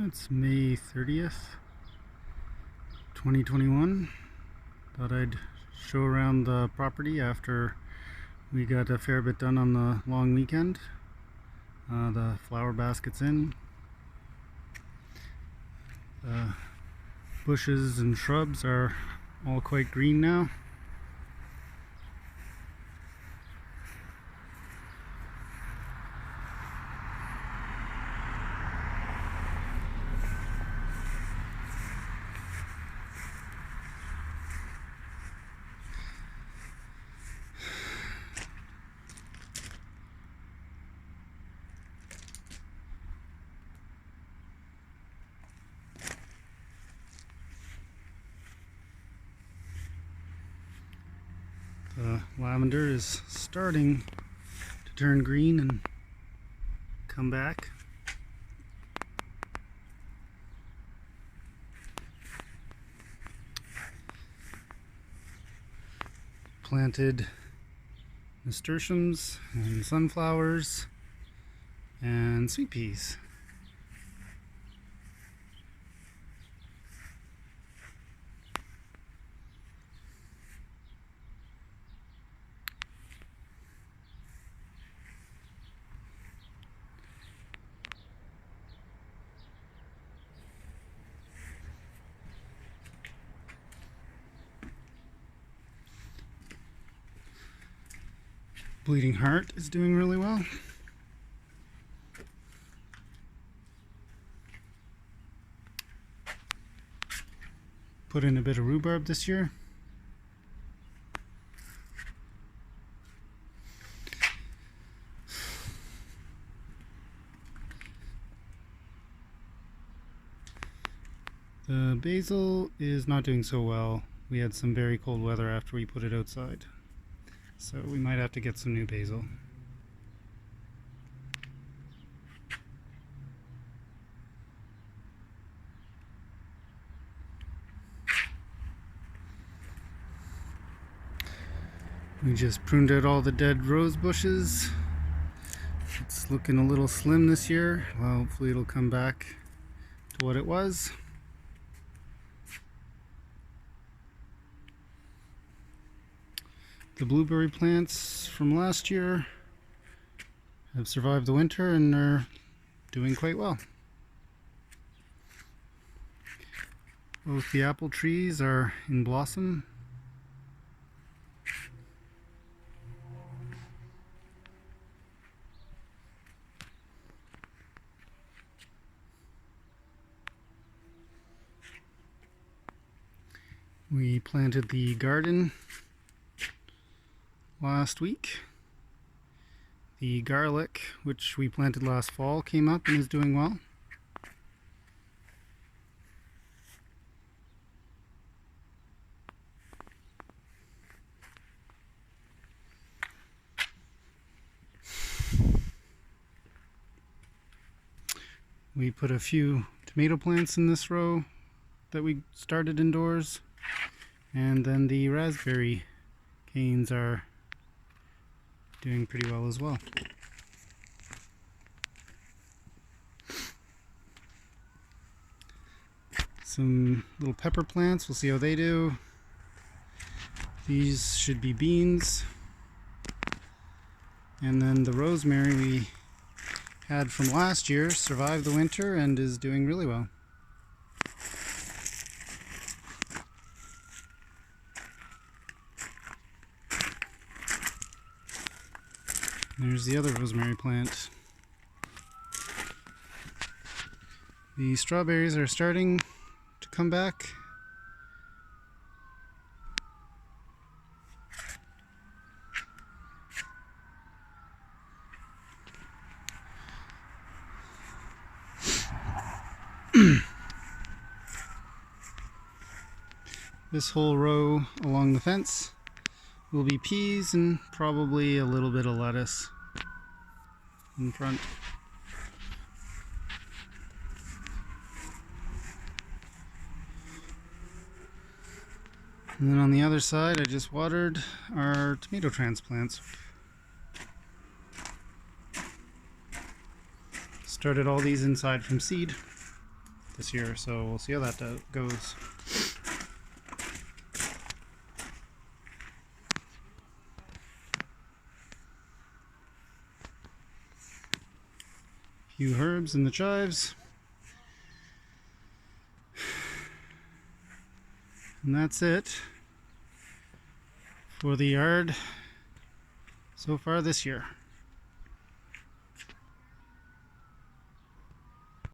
It's May 30th, 2021. Thought I'd show around the property after we got a fair bit done on the long weekend. The flower basket's in. The bushes and shrubs are all quite green now. The lavender is starting to turn green and come back. Planted nasturtiums and sunflowers and sweet peas. Bleeding Heart is doing really well. Put in a bit of rhubarb this year. The basil is not doing so well. We had some very cold weather after we put it outside, so we might have to get some new basil. We just pruned out all the dead rose bushes. It's looking a little slim this year. Well, hopefully it'll come back to what it was. The blueberry plants from last year have survived the winter and are doing quite well. Both the apple trees are in blossom. We planted the garden last week. The garlic, which we planted last fall, came up and is doing well. We put a few tomato plants in this row that we started indoors, and then the raspberry canes are doing pretty well as well. Some little pepper plants, we'll see how they do. These should be beans. And then the rosemary we had from last year survived the winter and is doing really well. There's the other rosemary plant. The strawberries are starting to come back. This whole row along the fence will be peas and probably a little bit of lettuce in front. And then on the other side, I just watered our tomato transplants. Started all these inside from seed. this year, so we'll see how that goes. Few herbs and the chives. And that's it for the yard so far this year.